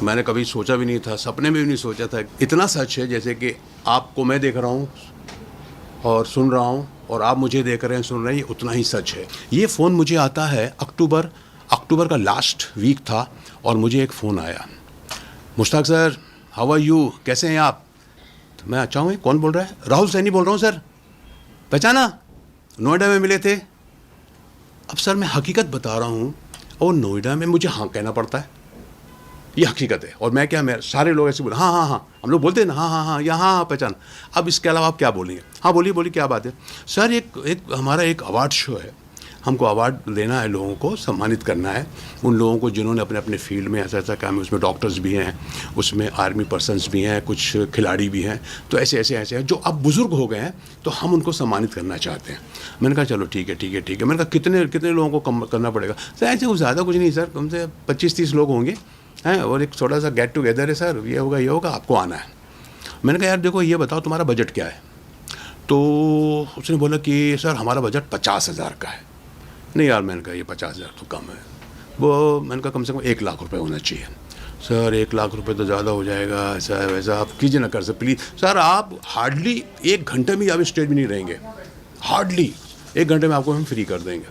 मैंने कभी सोचा भी नहीं था, सपने में भी नहीं सोचा था। इतना सच है जैसे कि आपको मैं देख रहा हूँ और सुन रहा हूँ और आप मुझे देख रहे हैं, सुन रहे हैं, ये उतना ही सच है। ये फ़ोन मुझे आता है अक्टूबर का लास्ट वीक था और मुझे एक फ़ोन आया, Mushtaq sir how are you, कैसे हैं आप? तो मैं अच्छा हूँ, कौन बोल रहा है? राहुल सैनी बोल रहा हूँ सर, पहचाना? नोएडा में मिले थे। अब सर मैं हकीकत बता रहा हूँ और नोएडा में मुझे हाँ कहना पड़ता है, ये हकीकत है। और मैं क्या, मैं सारे लोग ऐसे बोले हाँ हाँ हाँ, हम लोग बोलते हैं ना हाँ हाँ हाँ, या हाँ हाँ पहचान। अब इसके अलावा आप क्या बोलेंगे? हाँ बोलिए बोलिए, क्या बात है? सर एक हमारा एक अवार्ड शो है, हमको अवार्ड देना है, लोगों को सम्मानित करना है, उन लोगों को जिन्होंने अपने अपने फील्ड में ऐसा ऐसा काम है। उसमें डॉक्टर्स भी हैं, उसमें आर्मी पर्सनस भी हैं, कुछ खिलाड़ी भी हैं, तो ऐसे ऐसे ऐसे हैं जो अब बुज़ुर्ग हो गए हैं, तो हम उनको सम्मानित करना चाहते हैं। मैंने कहा चलो ठीक है ठीक है ठीक है। मैंने कहा कितने कितने लोगों को करना पड़ेगा? सर ऐसे ज़्यादा कुछ नहीं सर, कम से 25-30 लोग होंगे हैं, और एक छोटा सा गेट टुगेदर है सर, ये होगा, आपको आना है। मैंने कहा यार देखो ये बताओ तुम्हारा बजट क्या है? तो उसने बोला कि सर हमारा बजट 50,000 का है। नहीं यार, मैंने कहा ये 50,000 तो कम है। वो मैंने कहा कम से कम 1 लाख रुपए होना चाहिए। सर 1 लाख रुपए तो ज़्यादा हो जाएगा, ऐसा है वैसा, आप कीजिए ना कर सर प्लीज़। सर आप हार्डली 1 घंटे में आप स्टेज में नहीं रहेंगे, हार्डली 1 घंटे में आपको हम फ्री कर देंगे।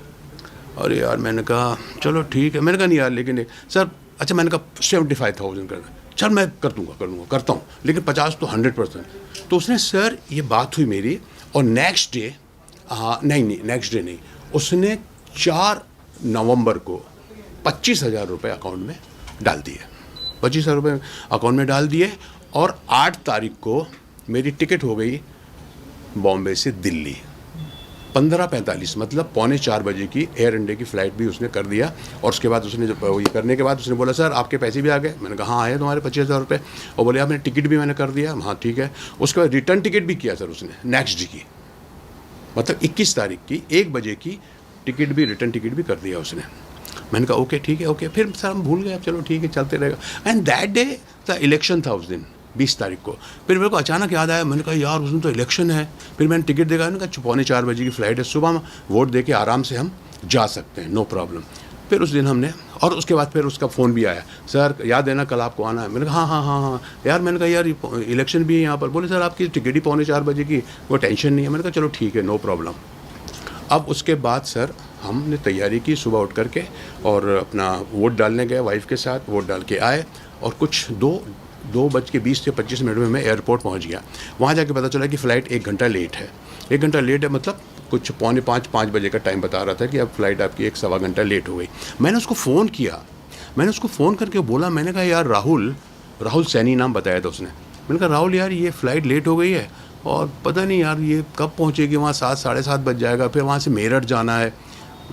अरे यार मैंने कहा चलो ठीक है। मैंने कहा नहीं यार लेकिन सर, अच्छा मैंने कहा 75,000 करना। सर मैं करता हूँ, लेकिन 50 तो 100%। तो उसने सर ये बात हुई मेरी, और नेक्स्ट डे नेक्स्ट डे नहीं, उसने 4 नवंबर को 25,000 रुपये अकाउंट में डाल दिए। 25,000 रुपये अकाउंट में डाल दिए, और 8 तारीख को मेरी टिकट हो गई बॉम्बे से दिल्ली 15:45, मतलब 3:45 बजे की एयर इंडिया की फ़्लाइट भी उसने कर दिया। और उसके बाद उसने जब ये करने के बाद उसने बोला सर आपके पैसे भी आ गए। मैंने कहा हाँ आए तुम्हारे 25,000 रुपये। और बोले आपने टिकट भी मैंने कर दिया। हाँ ठीक है। उसके बाद रिटर्न टिकट भी किया सर उसने नेक्स्ट डे की, मतलब 21 तारीख की 1 बजे की टिकट भी, रिटर्न टिकट भी कर दिया उसने। मैंने कहा ओके ठीक है ओके। फिर सर हम भूल गए, अब चलो ठीक है चलते रहेगा। And that day the election था उस दिन 20 तारीख को। फिर मेरे को अचानक याद आया, मैंने कहा यार उस दिन तो इलेक्शन है। फिर मैंने टिकट देखा, मैंने कहा 3:45 बजे की फ़्लाइट है, सुबह में वोट दे के आराम से हम जा सकते हैं, नो प्रॉब्लम। फिर उस दिन हमने, और उसके बाद फिर उसका फ़ोन भी आया, सर याद है ना कल आपको आना है? मैंने कहा हाँ यार। मैंने कहा यार इलेक्शन भी है यहाँ पर। बोले सर आपकी टिकट ही 3:45 बजे की, वो टेंशन नहीं है। मैंने कहा चलो ठीक है नो प्रॉब्लम। अब उसके बाद सर हमने तैयारी की सुबह उठ करके, और अपना वोट डालने गए वाइफ के साथ, वोट डाल के आए, और कुछ 2:20 से 25 मिनट में मैं एयरपोर्ट पहुंच गया। वहाँ जाके पता चला कि फ़्लाइट 1 घंटा लेट है। 1 घंटा लेट है मतलब कुछ 4:45-5 बजे का टाइम बता रहा था कि अब फ़्लाइट आपकी 1 सवा घंटा लेट हो गई। मैंने उसको फ़ोन करके बोला, मैंने कहा यार राहुल सैनी नाम बताया था उसने। मैंने कहा राहुल यार ये फ़्लाइट लेट हो गई है, और पता नहीं यार ये कब पहुँचेगी वहाँ, 7 साढ़े 7 बज जाएगा, फिर वहाँ से मेरठ जाना है।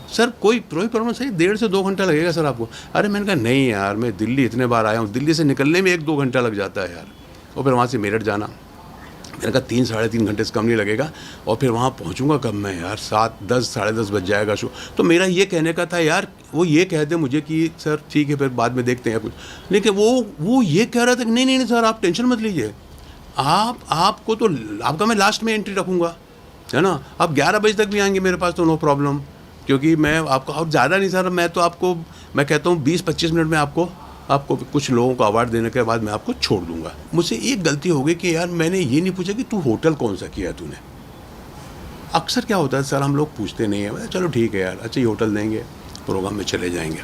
सर कोई प्रॉब्लम सही, 1.5 से 2 घंटा लगेगा सर आपको। अरे मैंने कहा नहीं यार, मैं दिल्ली इतने बार आया हूँ, दिल्ली से निकलने में 1-2 घंटा लग जाता है यार, और फिर वहाँ से मेरठ जाना। मैंने कहा 3 साढ़े 3 घंटे से कम नहीं लगेगा, और फिर वहाँ पहुँचूँगा कब मैं यार, 7-10 साढ़े 10 बज जाएगा शो। तो मेरा ये कहने का था यार, वो ये कह दे मुझे कि सर ठीक है फिर बाद में देखते हैं कुछ, लेकिन वो ये कह रहा था कि नहीं सर आप टेंशन मत लीजिए, आपको तो आपका मैं लास्ट में एंट्री रखूँगा, है ना, आप 11 बजे तक भी आएंगे मेरे पास तो नो प्रॉब्लम, क्योंकि मैं आपको, और ज़्यादा नहीं सर, मैं कहता हूँ 20-25 मिनट में आपको कुछ लोगों को अवार्ड देने के बाद मैं आपको छोड़ दूंगा। मुझसे एक गलती हो गई कि यार मैंने ये नहीं पूछा कि तू होटल कौन सा किया तूने। अक्सर क्या होता है सर, हम लोग पूछते नहीं है, चलो ठीक है यार, अच्छा ये होटल देंगे, प्रोग्राम में चले जाएंगे।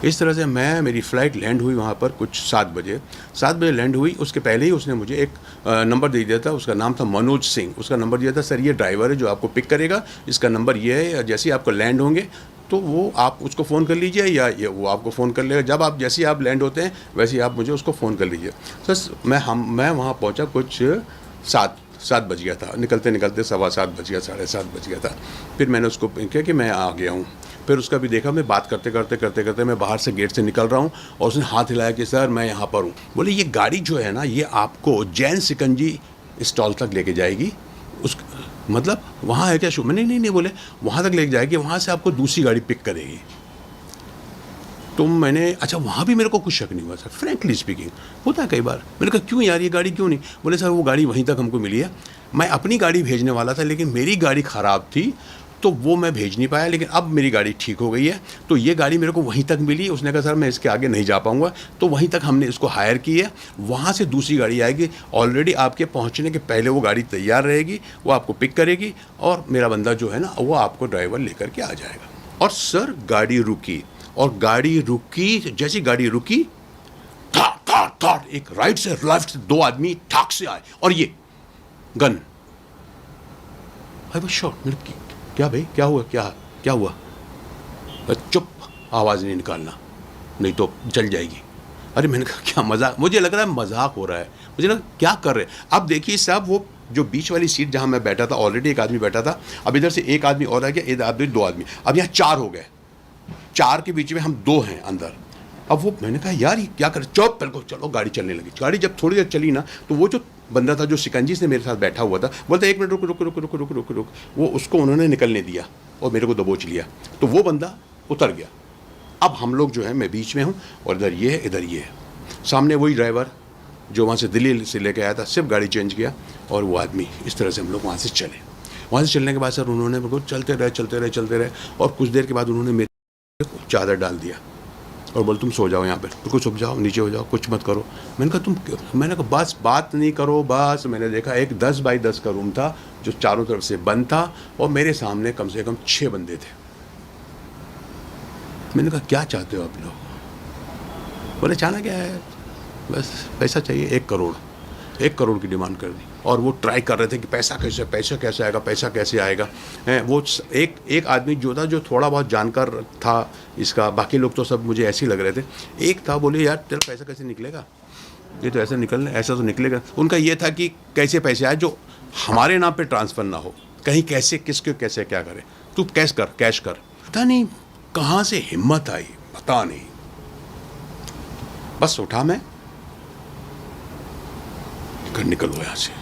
इस तरह से मेरी फ़्लाइट लैंड हुई वहाँ पर कुछ 7 बजे लैंड हुई। उसके पहले ही उसने मुझे एक नंबर दे दिया था, उसका नाम था मनोज सिंह। उसका नंबर दिया था, सर ये ड्राइवर है जो आपको पिक करेगा, इसका नंबर ये है, जैसे ही आपको लैंड होंगे तो वो आप उसको फ़ोन कर लीजिए, या वो आपको फ़ोन कर लेगा। जब आप जैसे ही आप लैंड होते हैं वैसे ही आप मुझे उसको फ़ोन कर लीजिए। सर मैं वहाँ पहुँचा कुछ 7 बज गया था, निकलते 7:15 बज गया, 7:30 बज गया था। फिर मैंने उसको कहा कि मैं आ गया हूँ। फिर उसका भी देखा, मैं बात करते मैं बाहर से गेट से निकल रहा हूँ, और उसने हाथ हिलाया कि सर मैं यहाँ पर हूँ। बोले ये गाड़ी जो है ना, ये आपको जैन सिकंजी स्टॉल तक लेके जाएगी। मतलब वहाँ है क्या शो? मैंने नहीं बोले वहाँ तक लेके जाएगी, वहाँ से आपको दूसरी गाड़ी पिक करेगी। तो मैंने, अच्छा वहाँ भी मेरे को कुछ शक नहीं हुआ सर, फ्रैंकली स्पीकिंग, होता है कई बार। मैंने कहा क्यों यार ये गाड़ी क्यों नहीं? बोले सर वो गाड़ी वहीं तक हमको मिली है, मैं अपनी गाड़ी भेजने वाला था लेकिन मेरी गाड़ी ख़राब थी, तो वो मैं भेज नहीं पाया, लेकिन अब मेरी गाड़ी ठीक हो गई है, तो ये गाड़ी मेरे को वहीं तक मिली। उसने कहा सर मैं इसके आगे नहीं जा पाऊँगा, तो वहीं तक हमने इसको हायर की है। वहाँ से दूसरी गाड़ी आएगी, ऑलरेडी आपके पहुँचने के पहले वो गाड़ी तैयार रहेगी, वो आपको पिक करेगी और मेरा बंदा जो है ना वो आपको ड्राइवर लेकर के आ जाएगा। और सर गाड़ी रुकी, और गाड़ी रुकी, जैसी गाड़ी रुकी ठाट एक राइट से लेफ्ट से 2 आदमी ठाक से आए और ये गन। I was shocked. क्या भाई, क्या हुआ, क्या हुआ? चुप, आवाज़ नहीं निकालना नहीं तो चल जाएगी। अरे मैंने कहा क्या मजाक, मुझे लग रहा है मजाक हो रहा है, मुझे लगा क्या कर रहे हैं। अब देखिए साहब, वो जो बीच वाली सीट जहाँ मैं बैठा था, ऑलरेडी एक आदमी बैठा था, अब इधर से एक आदमी और आ गया, इधर आदमी 2 आदमी, अब यहाँ 4 हो गए, 4 के बीच में हम 2 हैं अंदर। अब वो मैंने कहा यार ये क्या कर, चुप, बिल्कुल चलो। गाड़ी चलने लगी। गाड़ी जब थोड़ी देर चली ना, तो वो जो बंदा था जो शिकंजी से मेरे साथ बैठा हुआ था, बोलता 1 मिनट रुक रुक रुक रुक रुक रुक रुक, वो उसको उन्होंने निकलने दिया और मेरे को दबोच लिया, तो वो बंदा उतर गया। अब हम लोग जो है, मैं बीच में हूँ और इधर ये है, इधर ये है, सामने वही ड्राइवर जो वहाँ से दिल्ली से लेके आया था, सिर्फ गाड़ी चेंज किया और वो आदमी। इस तरह से हम लोग वहाँ से चले। वहाँ से चलने के बाद सर उन्होंने मेरे को चलते रहे और कुछ देर के बाद उन्होंने मेरे को चादर डाल दिया और बोल तुम सो जाओ यहाँ पे, बिल्कुल सो जाओ, नीचे हो जाओ, कुछ मत करो। मैंने कहा बस बात नहीं करो बस। मैंने देखा एक 10 बाई 10 का रूम था जो चारों तरफ से बंद था और मेरे सामने कम से कम 6 बंदे थे। मैंने कहा क्या चाहते हो आप लोग? बोले चाहना क्या है, बस पैसा चाहिए, 1 करोड़ की डिमांड कर दी। और वो ट्राई कर रहे थे कि पैसा कैसे आएगा। वो एक आदमी जो था, जो थोड़ा बहुत जानकार था इसका, बाकी लोग तो सब मुझे ऐसे ही लग रहे थे। एक था, बोले यार तेरा पैसा कैसे निकलेगा, ये तो ऐसा तो निकलेगा। उनका ये था कि कैसे पैसे आए जो हमारे नाम पे ट्रांसफ़र ना हो, कहीं कैसे किसके कैसे क्या करे, तू कैश कर। पता नहीं कहाँ से हिम्मत आई, पता नहीं। बस उठा मैं, निकलो यहाँ से,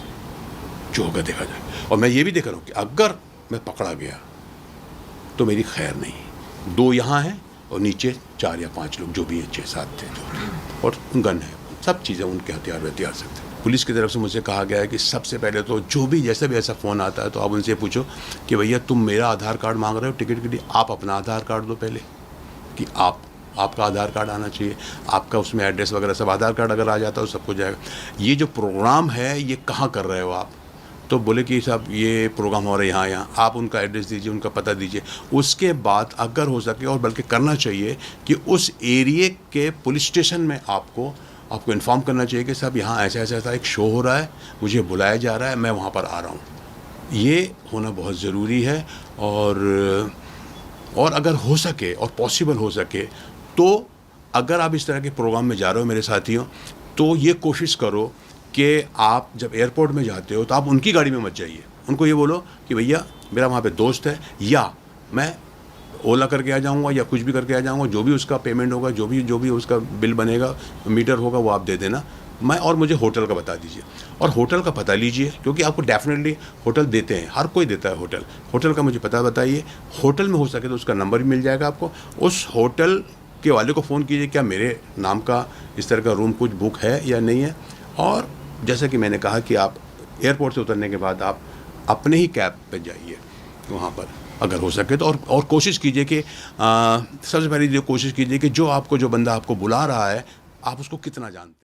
जो होगा देखा जाए। और मैं ये भी देख रहा हूँ कि अगर मैं पकड़ा गया तो मेरी खैर नहीं। 2 यहाँ हैं और नीचे 4 या 5 लोग जो भी हैं, 6-7 थे जो, और गन है, सब चीज़ें उनके हथियार सकते। पुलिस की तरफ से मुझे कहा गया है कि सबसे पहले तो जो भी जैसे भी ऐसा फ़ोन आता है तो आप उनसे पूछो कि भैया तुम मेरा आधार कार्ड मांग रहे हो टिकट के लिए, आप अपना आधार कार्ड दो पहले, कि आपका आधार कार्ड आना चाहिए, आपका उसमें एड्रेस वगैरह सब, आधार कार्ड अगर आ जाता है तो सब कुछ जाएगा। ये जो प्रोग्राम है ये कहाँ कर रहे हो आप? तो बोले कि साहब ये प्रोग्राम हो रहा है यहाँ, आप उनका एड्रेस दीजिए, उनका पता दीजिए। उसके बाद अगर हो सके, और बल्कि करना चाहिए कि उस एरिए के पुलिस स्टेशन में आपको इन्फॉर्म करना चाहिए कि साहब यहाँ ऐसा एक शो हो रहा है, मुझे बुलाया जा रहा है, मैं वहाँ पर आ रहा हूँ। ये होना बहुत ज़रूरी है। और अगर हो सके और पॉसिबल हो सके तो अगर आप इस तरह के प्रोग्राम में जा रहे हो मेरे साथियों, तो ये कोशिश करो कि आप जब एयरपोर्ट में जाते हो तो आप उनकी गाड़ी में मत जाइए। उनको ये बोलो कि भैया मेरा वहाँ पे दोस्त है, या मैं ओला करके आ जाऊँगा या कुछ भी करके आ जाऊँगा, जो भी उसका पेमेंट होगा, जो भी उसका बिल बनेगा, मीटर होगा, वो आप दे देना। और मुझे होटल का बता दीजिए और होटल का पता लीजिए, क्योंकि आपको डेफिनेटली होटल देते हैं, हर कोई देता है होटल का मुझे पता बताइए। होटल में हो सके तो उसका नंबर भी मिल जाएगा आपको। उस होटल के वाले को फ़ोन कीजिए, क्या मेरे नाम का इस तरह का रूम कुछ बुक है या नहीं है। और जैसा कि मैंने कहा कि आप एयरपोर्ट से उतरने के बाद आप अपने ही कैब पे जाइए वहाँ पर अगर हो सके तो। और कोशिश कीजिए कि सबसे पहले कोशिश कीजिए कि जो बंदा आपको बुला रहा है, आप उसको कितना जानते हैं।